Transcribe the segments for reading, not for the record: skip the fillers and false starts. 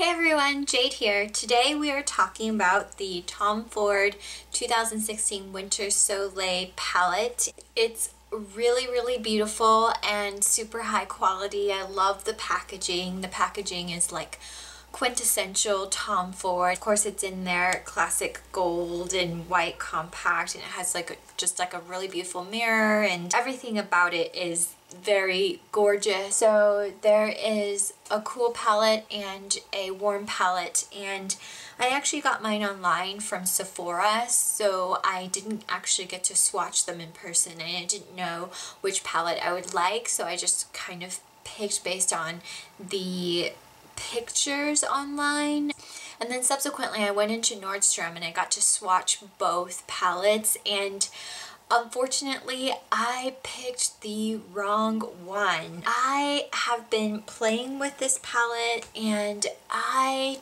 Hey everyone, Jade here. Today we are talking about the Tom Ford 2016 Winter Soleil palette. It's really beautiful and super high quality. I love the packaging. The packaging is like quintessential Tom Ford. Of course it's in their classic gold and white compact, and it has like just like a really beautiful mirror, and everything about it is very gorgeous. So there is a cool palette and a warm palette, and I actually got mine online from Sephora, so I didn't actually get to swatch them in person, and I didn't know which palette I would like, so I just kind of picked based on the pictures online. And then subsequently I went into Nordstrom and I got to swatch both palettes, and unfortunately, I picked the wrong one. I have been playing with this palette and I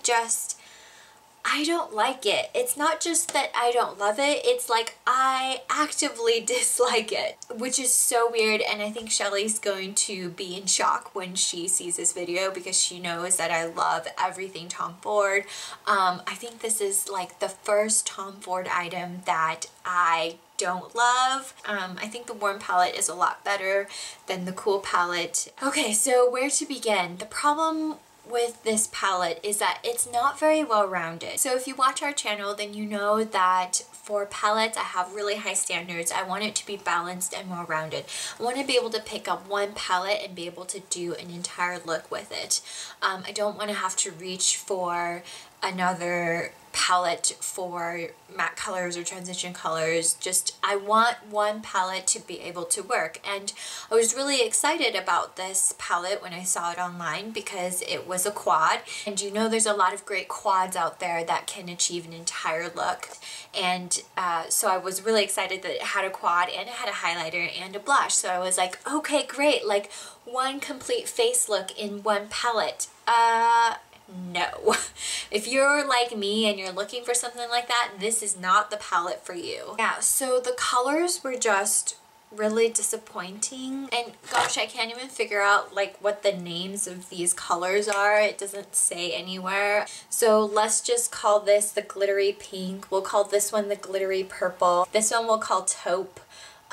don't like it. It's not just that I don't love it, it's like I actively dislike it, which is so weird, and I think Shelly's going to be in shock when she sees this video because she knows that I love everything Tom Ford. I think this is like the first Tom Ford item that I don't love. I think the warm palette is a lot better than the cool palette. Okay, so where to begin? The problem with this palette is that it's not very well rounded. So if you watch our channel, then you know that for palettes I have really high standards. I want it to be balanced and well rounded. I want to be able to pick up one palette and be able to do an entire look with it. I don't want to have to reach for another palette for matte colors or transition colors. Just I want one palette to be able to work, and I was really excited about this palette when I saw it online because it was a quad, and you know there's a lot of great quads out there that can achieve an entire look, and so I was really excited that it had a quad and it had a highlighter and a blush. So I was like, okay, great, like one complete face look in one palette. No. If you're like me and you're looking for something like that, this is not the palette for you. Yeah, so the colors were just really disappointing, and gosh, I can't even figure out like what the names of these colors are. It doesn't say anywhere. So let's just call this the glittery pink. We'll call this one the glittery purple. This one we'll call taupe.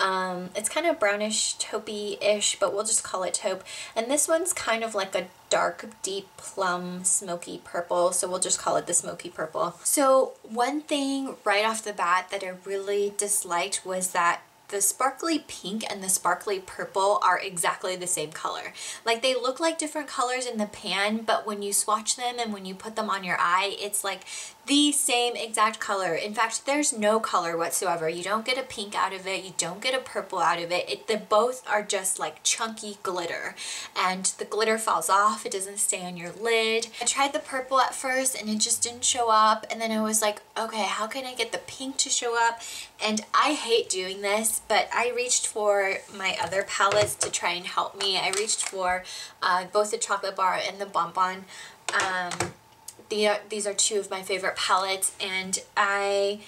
It's kind of brownish taupey-ish, but we'll just call it taupe. And this one's kind of like a dark, deep plum, smoky purple, so we'll just call it the smoky purple. So one thing right off the bat that I really disliked was that the sparkly pink and the sparkly purple are exactly the same color. Like they look like different colors in the pan, but when you swatch them and when you put them on your eye, it's like the same exact color. In fact, there's no color whatsoever. You don't get a pink out of it, you don't get a purple out of it. They both are just like chunky glitter, and the glitter falls off, it doesn't stay on your lid. I tried the purple at first and it just didn't show up, and then I was like, okay, how can I get the pink to show up? And I hate doing this, but I reached for my other palettes to try and help me. I reached for both the chocolate bar and the bonbon. These are two of my favorite palettes, and I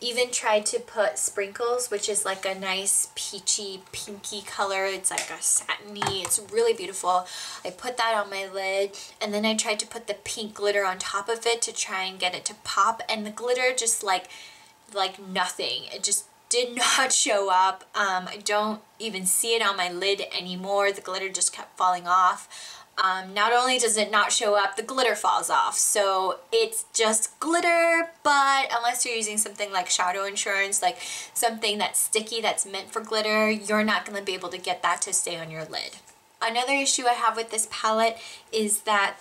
even tried to put sprinkles, which is like a nice peachy pinky color. It's like a satiny, it's really beautiful. I put that on my lid, and then I tried to put the pink glitter on top of it to try and get it to pop, and the glitter just like nothing. It just did not show up. I don't even see it on my lid anymore. The glitter just kept falling off. Not only does it not show up, the glitter falls off. So it's just glitter, but unless you're using something like shadow insurance, like something that's sticky that's meant for glitter, you're not going to be able to get that to stay on your lid. Another issue I have with this palette is that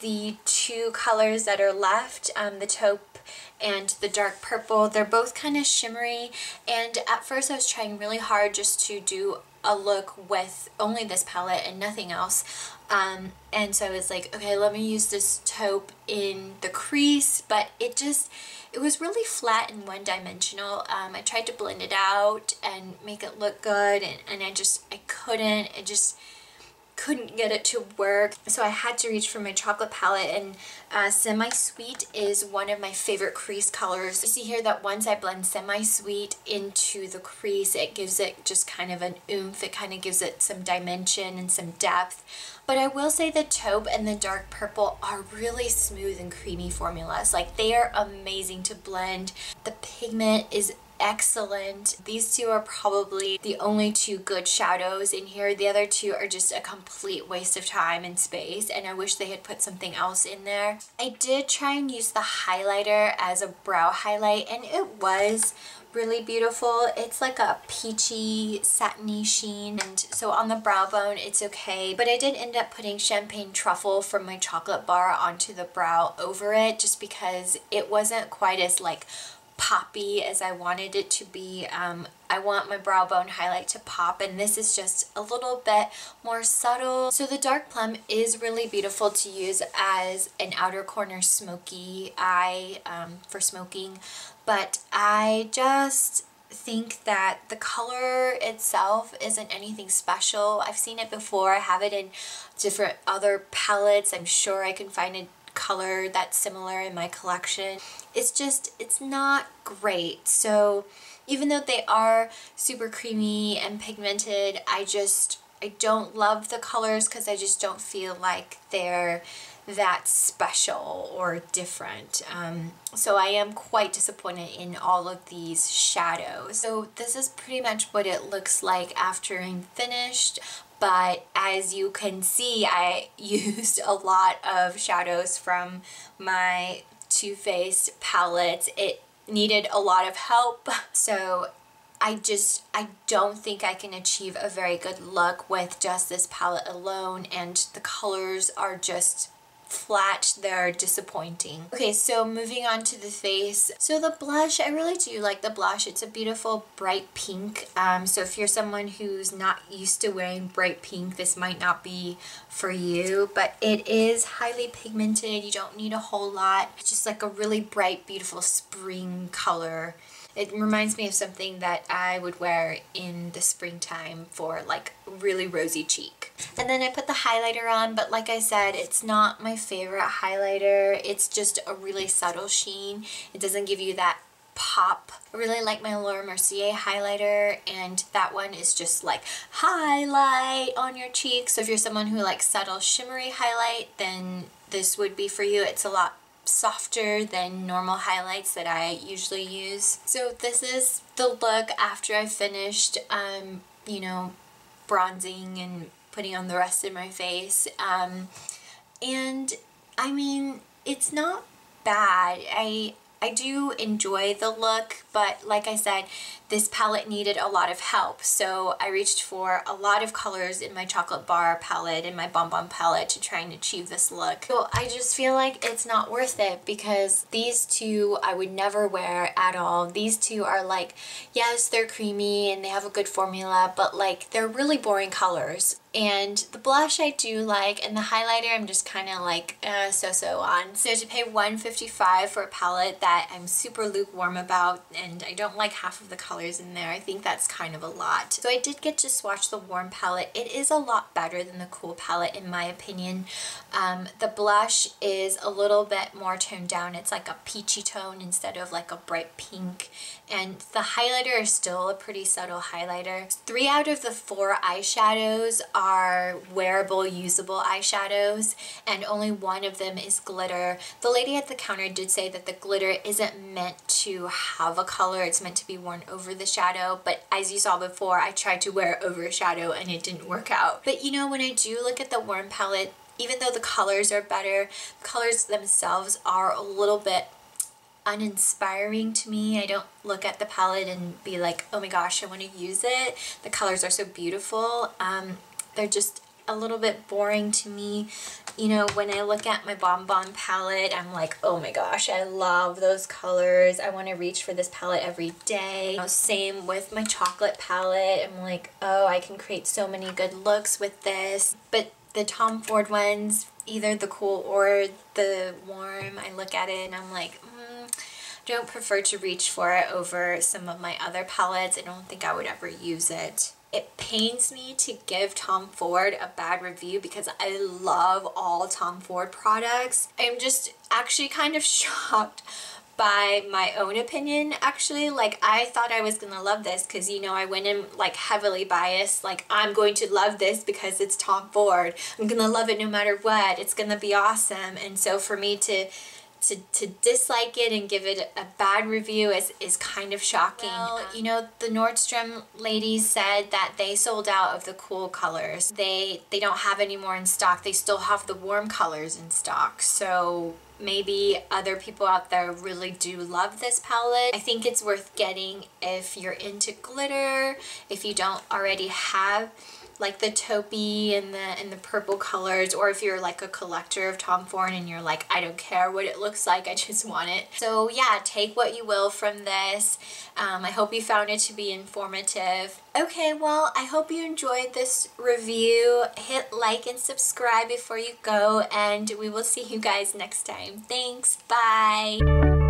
the two colors that are left, the taupe and the dark purple, they're both kind of shimmery, and at first I was trying really hard just to do a look with only this palette and nothing else, and so I was like, okay, let me use this taupe in the crease, but it was really flat and one-dimensional. I tried to blend it out and make it look good, and I couldn't. couldn't get it to work, so I had to reach for my chocolate palette, and Semi-Sweet is one of my favorite crease colors. You see here that once I blend Semi-Sweet into the crease, it gives it just kind of an oomph. It kind of gives it some dimension and some depth. But I will say the taupe and the dark purple are really smooth and creamy formulas. Like, they are amazing to blend. The pigment is excellent. These two are probably the only two good shadows in here. The other two are just a complete waste of time and space, and I wish they had put something else in there. I did try and use the highlighter as a brow highlight, and it was really beautiful. It's like a peachy satiny sheen, and so on the brow bone it's okay, but I did end up putting champagne truffle from my chocolate bar onto the brow over it, just because it wasn't quite as like poppy as I wanted it to be. I want my brow bone highlight to pop, and this is just a little bit more subtle. So the dark plum is really beautiful to use as an outer corner smoky eye for smoking, but I just think that the color itself isn't anything special. I've seen it before. I have it in different other palettes. I'm sure I can find a color that's similar in my collection. It's not great. So even though they are super creamy and pigmented, I don't love the colors because I just don't feel like they're that special or different. So I am quite disappointed in all of these shadows. So this is pretty much what it looks like after I'm finished. But as you can see, I used a lot of shadows from my Too Faced palettes. It needed a lot of help, so I don't think I can achieve a very good look with just this palette alone, and the colors are just flat. They're disappointing. Okay, so moving on to the face. So the blush, I really do like the blush. It's a beautiful bright pink. So if you're someone who's not used to wearing bright pink, this might not be for you, but it is highly pigmented. You don't need a whole lot. It's just like a really bright, beautiful spring color. It reminds me of something that I would wear in the springtime for like really rosy cheek. And then I put the highlighter on, but like I said, it's not my favorite highlighter. It's just a really subtle sheen. It doesn't give you that pop. I really like my Laura Mercier highlighter, and that one is just like highlight on your cheek. So if you're someone who likes subtle shimmery highlight, then this would be for you. It's a lot softer than normal highlights that I usually use. So this is the look after I finished, you know, bronzing and putting on the rest of my face. And I mean, it's not bad. I do enjoy the look, but like I said, this palette needed a lot of help, so I reached for a lot of colors in my chocolate bar palette and my bonbon palette to try and achieve this look. So I just feel like it's not worth it, because these two I would never wear at all. These two are like, yes, they're creamy and they have a good formula, but like they're really boring colors. And the blush I do like, and the highlighter I'm just kind of like so-so on. So to pay $155 for a palette that I'm super lukewarm about, and I don't like half of the colors in there, I think that's kind of a lot. So I did get to swatch the warm palette. It is a lot better than the cool palette in my opinion. The blush is a little bit more toned down. It's like a peachy tone instead of like a bright pink. And the highlighter is still a pretty subtle highlighter. 3 out of the 4 eyeshadows are wearable, usable eyeshadows, and only 1 of them is glitter. The lady at the counter did say that the glitter isn't meant to have a color, it's meant to be worn over the shadow, but as you saw before, I tried to wear it over a shadow and it didn't work out. But you know, when I do look at the warm palette, even though the colors are better, the colors themselves are a little bit uninspiring to me. I don't look at the palette and be like, oh my gosh, I want to use it. The colors are so beautiful. They're just a little bit boring to me. You know, when I look at my bonbon palette, I'm like, oh my gosh, I love those colors. I want to reach for this palette every day. You know, same with my chocolate palette. I'm like, oh, I can create so many good looks with this. But the Tom Ford ones, either the cool or the warm, I look at it and I'm like, don't prefer to reach for it over some of my other palettes. I don't think I would ever use it. it pains me to give Tom Ford a bad review because I love all Tom Ford products. I'm just actually kind of shocked by my own opinion, actually. Like, I thought I was gonna love this because, you know, I went in like heavily biased, like I'm going to love this because it's Tom Ford. I'm gonna love it no matter what. It's gonna be awesome. And so for me to dislike it and give it a bad review is kind of shocking. Well, you know, the Nordstrom ladies said that they sold out of the cool colors. They don't have any more in stock. They still have the warm colors in stock. So maybe other people out there really do love this palette. I think it's worth getting if you're into glitter, if you don't already have like the taupey and the purple colors, or if you're like a collector of Tom Ford and you're like, I don't care what it looks like, I just want it. So yeah, take what you will from this. I hope you found it to be informative. Okay, well, I hope you enjoyed this review. Hit like and subscribe before you go, and we will see you guys next time. Thanks, bye!